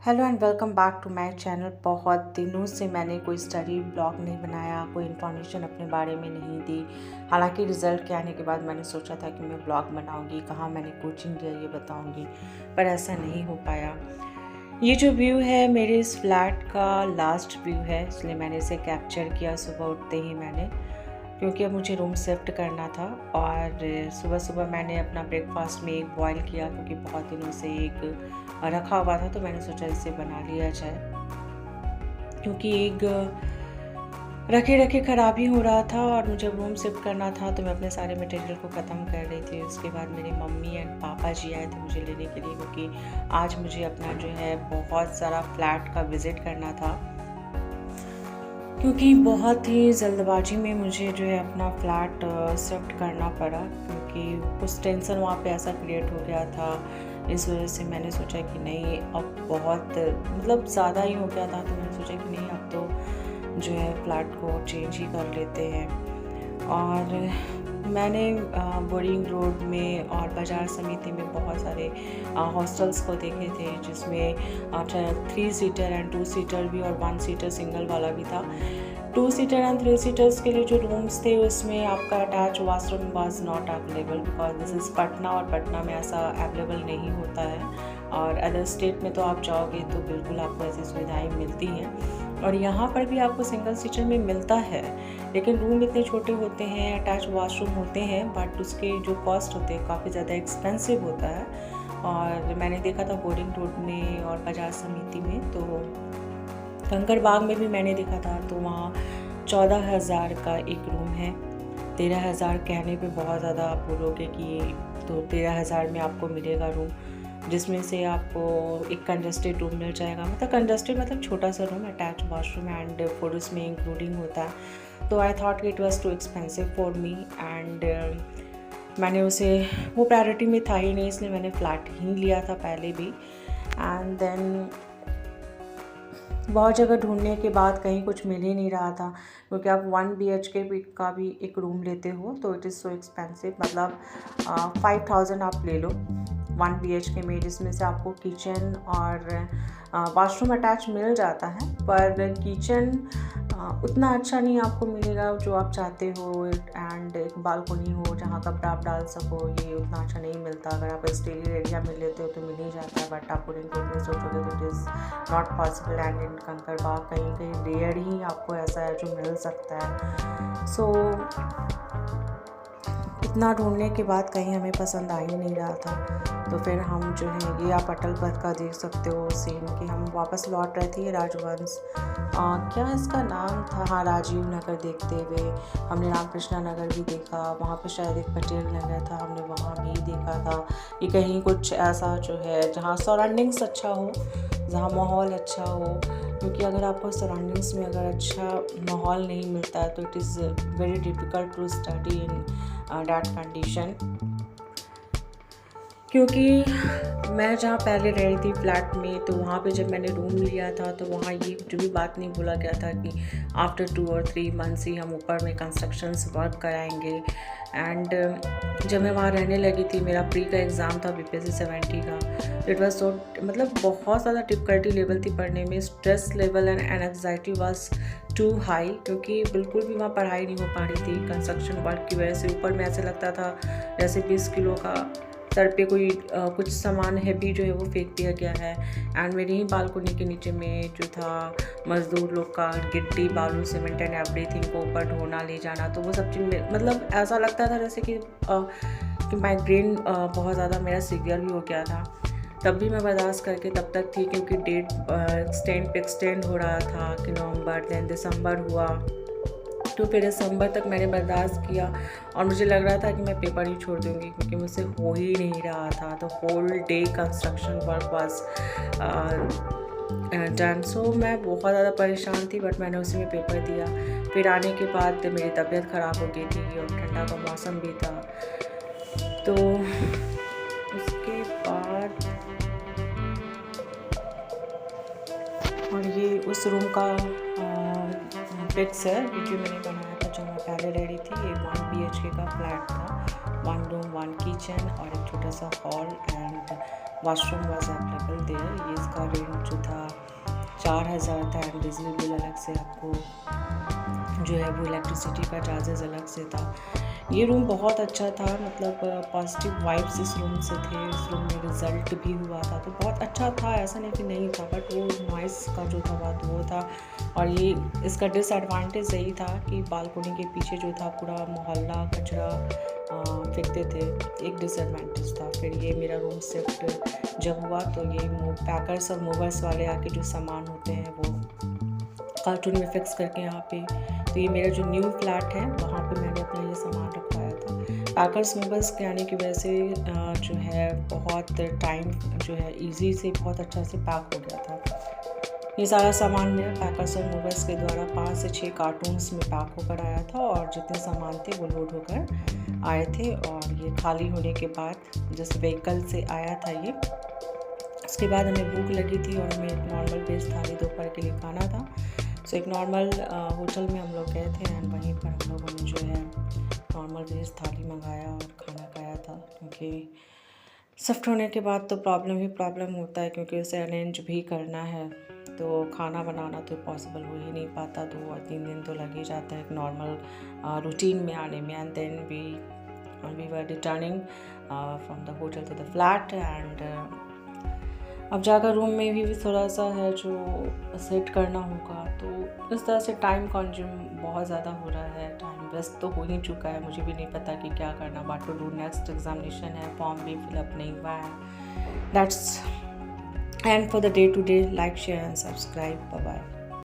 Hello and welcome back to my channel. बहुत दिनों से मैंने कोई स्टडी ब्लॉग नहीं बनाया, कोई इन्फॉर्मेशन अपने बारे में नहीं दी। हालांकि रिज़ल्ट के आने के बाद मैंने सोचा था कि मैं ब्लॉग बनाऊंगी, कहाँ मैंने कोचिंग लिया ये बताऊंगी, पर ऐसा नहीं हो पाया। ये जो व्यू है मेरे इस फ्लैट का लास्ट व्यू है, इसलिए मैंने इसे कैप्चर किया सुबह उठते ही मैंने, क्योंकि अब मुझे रूम शिफ्ट करना था। और सुबह सुबह मैंने अपना ब्रेकफास्ट में एग बॉयल किया, क्योंकि बहुत दिनों से एग रखा हुआ था, तो मैंने सोचा इसे बना लिया जाए। क्योंकि एग रखे रखे ख़राब ही हो रहा था और मुझे रूम शिफ्ट करना था, तो मैं अपने सारे मटेरियल को ख़त्म कर रही थी। उसके बाद मेरी मम्मी एंड पापा जी आए थे मुझे लेने के लिए, क्योंकि आज मुझे अपना जो है बहुत सारा फ्लैट का विज़िट करना था। क्योंकि बहुत ही जल्दबाजी में मुझे जो है अपना फ्लैट शिफ्ट करना पड़ा, क्योंकि कुछ टेंशन वहाँ पे ऐसा क्रिएट हो गया था। इस वजह से मैंने सोचा कि नहीं, अब बहुत मतलब ज़्यादा ही हो गया था, तो मैंने सोचा कि नहीं, अब तो जो है फ्लैट को चेंज ही कर लेते हैं। और मैंने बोरिंग रोड में और बाज़ार समिति में बहुत सारे हॉस्टल्स को देखे थे, जिसमें 3 सीटर एंड 2 सीटर भी और 1 सीटर सिंगल वाला भी था। 2 सीटर एंड 3 सीटर्स के लिए जो रूम्स थे उसमें आपका attach washroom was not available, because this is Patna, और पटना में ऐसा अवेलेबल नहीं होता है। और अदर स्टेट में तो आप जाओगे तो बिल्कुल आपको ऐसी सुविधाएँ मिलती हैं, और यहाँ पर भी आपको सिंगल सीटर में मिलता है, लेकिन रूम इतने छोटे होते हैं, अटैच वॉशरूम होते हैं, बट उसके जो कॉस्ट होते हैं काफ़ी ज़्यादा एक्सपेंसिव होता है। और मैंने देखा था बोरिंग रोड में और बाज़ार समिति में, तो कंकड़बाग में भी मैंने देखा था, तो वहाँ 14,000 का एक रूम है। 13,000 कहने पे बहुत ज़्यादा आप बोलोगे कि तो 13,000 में आपको मिलेगा रूम, जिसमें से आपको एक कंजस्टेड रूम मिल जाएगा। मतलब कंजस्टेड मतलब छोटा सा room, attach washroom and food उसमें इंक्लूडिंग होता है। तो I thought it was too expensive for me, and मैंने उसे, वो प्रायोरिटी में था ही नहीं, इसलिए मैंने फ्लैट ही लिया था पहले भी। एंड देन बहुत जगह ढूंढने के बाद कहीं कुछ मिल ही नहीं रहा था, क्योंकि आप 1 BHK का भी एक रूम लेते हो तो इट इज़ सो एक्सपेंसिव। मतलब 5,000 आप ले लो 1 BHK में, जिसमें से आपको किचन और वॉशरूम अटैच मिल जाता है, पर किचन उतना अच्छा नहीं आपको मिलेगा जो आप चाहते हो, एंड एक बालकोनी हो जहाँ कपड़ा आप डाल सको, ये उतना अच्छा नहीं मिलता। अगर आप एक्सटीरियर एरिया में लेते हो तो मिल ही जाता है, बट आप बोरिंग रोड में सोचोगे तो it is not possible. And in Kankarbagh कहीं कहीं रेयर ही आपको ऐसा है जो मिल सकता है। सो इतना ढूंढने के बाद कहीं हमें पसंद आ ही नहीं रहा था, तो फिर हम जो है, ये आप अटल पथ का देख सकते हो सीन, कि हम वापस लौट रहे थे राजवंश, क्या इसका नाम था, हाँ, राजीव नगर देखते हुए हमने रामकृष्णा नगर भी देखा। वहाँ पे शायद एक पटेल नगर था, हमने वहाँ भी देखा था कि कहीं कुछ ऐसा जो है जहाँ सराउंडिंग्स अच्छा हो, जहाँ माहौल अच्छा हो। क्योंकि अगर आपको सराउंडिंग्स में अगर अच्छा माहौल नहीं मिलता है तो it is very difficult to study in that condition. क्योंकि मैं जहाँ पहले रह रही थी फ्लैट में, तो वहाँ पे जब मैंने रूम लिया था तो वहाँ ये जो भी बात नहीं बोला गया था कि आफ्टर 2 और 3 मंथ्स ही हम ऊपर में कंस्ट्रक्शंस वर्क कराएंगे। एंड जब मैं वहाँ रहने लगी थी, मेरा प्री का एग्ज़ाम था BPSC 70 का। इट वाज सो, मतलब बहुत ज़्यादा डिफ़िकल्टी लेवल थी पढ़ने में, stress level and anxiety was too high, क्योंकि बिल्कुल भी वहाँ पढ़ाई नहीं हो पा रही थी कंस्ट्रक्शन वर्क की वजह से। ऊपर में ऐसे लगता था जैसे 20 किलो का सर पे कोई कुछ सामान हैवी जो है वो फेंक दिया गया है। एंड मेरी ही बालकोनी के नीचे में जो था मज़दूर लोग का गिट्टी, बालू, सीमेंट एंड एवरीथिंग को ऊपर ढोना ले जाना, तो वो सब चीज़ मतलब ऐसा लगता था जैसे कि माइग्रेन बहुत ज़्यादा मेरा सीवियर भी हो गया था। तब भी मैं बर्दाश्त करके तब तक थी, क्योंकि डेट एक्सटेंड हो रहा था कि नवंबर, देन दिसंबर हुआ, तो फिर दिसंबर तक मैंने बर्दाश्त किया और मुझे लग रहा था कि मैं पेपर ही छोड़ दूँगी, क्योंकि मुझसे हो ही नहीं रहा था। तो whole day construction work was done. So मैं बहुत ज़्यादा परेशान थी, बट मैंने उसी में पेपर दिया। फिर आने के बाद मेरी तबीयत ख़राब हो गई थी और ठंडा का मौसम भी था, तो उसके बाद, और ये उस रूम का पिक्स है जो मैंने बनाया था, जो मैं पहले रह रही थी। ये 1 BHK का फ्लैट था, 1 रूम 1 किचन और एक छोटा सा hall and washroom was available there. ये इसका रेंट जो था 4000 था एंड बिजली बिल अलग से आपको जो है वो इलेक्ट्रिसिटी का चार्जेस अलग से था। ये रूम बहुत अच्छा था, मतलब पॉजिटिव वाइब्स इस रूम से थे। इस रूम में रिज़ल्ट भी हुआ था तो बहुत अच्छा था, ऐसा नहीं कि नहीं था, बट वो नॉइस का जो था बात वो था। और ये इसका डिसएडवांटेज यही था कि बालकोनी के पीछे जो था पूरा मोहल्ला कचरा फेंकते थे, एक डिसएडवांटेज था। फिर ये मेरा रूम शिफ्ट जब हुआ तो ये पैकर्स और मूवर्स वाले आके जो सामान होते हैं वो कार्टून में फिक्स करके यहाँ पे, तो ये मेरा जो न्यू फ्लैट है वहाँ पे मैंने अपना ये सामान रखवाया था। पैकर्स मूवर्स के आने की वजह से जो है बहुत टाइम जो है इजी से बहुत अच्छा से पैक हो गया था। ये सारा सामान मेरा पैकर्स और मूवर्स के द्वारा 5 से 6 कार्टून्स में पैक होकर आया था और जितने सामान थे वो लोड होकर आए थे। और ये खाली होने के बाद जिस व्हीकल से आया था ये, उसके बाद हमें भूख लगी थी और हमें एक नॉर्मल वेज थाली दोपहर के लिए खाना था। सो एक नॉर्मल होटल में हम लोग गए थे एंड वहीं पर हम लोगों ने जो है नॉर्मल वेज थाली मंगाया और खाना खाया था। क्योंकि शिफ्ट होने के बाद तो प्रॉब्लम ही प्रॉब्लम होता है, क्योंकि उसे अरेंज भी करना है तो खाना बनाना तो पॉसिबल हो ही नहीं पाता, 2 और 3 दिन तो लग ही जाता है एक नॉर्मल रूटीन में आने में। And then we were returning from the hotel to the flat and अब जाकर रूम में भी थोड़ा सा है जो सेट करना होगा, तो इस तरह से टाइम कंज्यूम बहुत ज़्यादा हो रहा है। टाइम वेस्ट तो हो ही चुका है, मुझे भी नहीं पता कि क्या करना, but to do next examination है, फॉर्म भी फिलअप नहीं हुआ है। That's end for the day today. Like share and subscribe. Bye bye.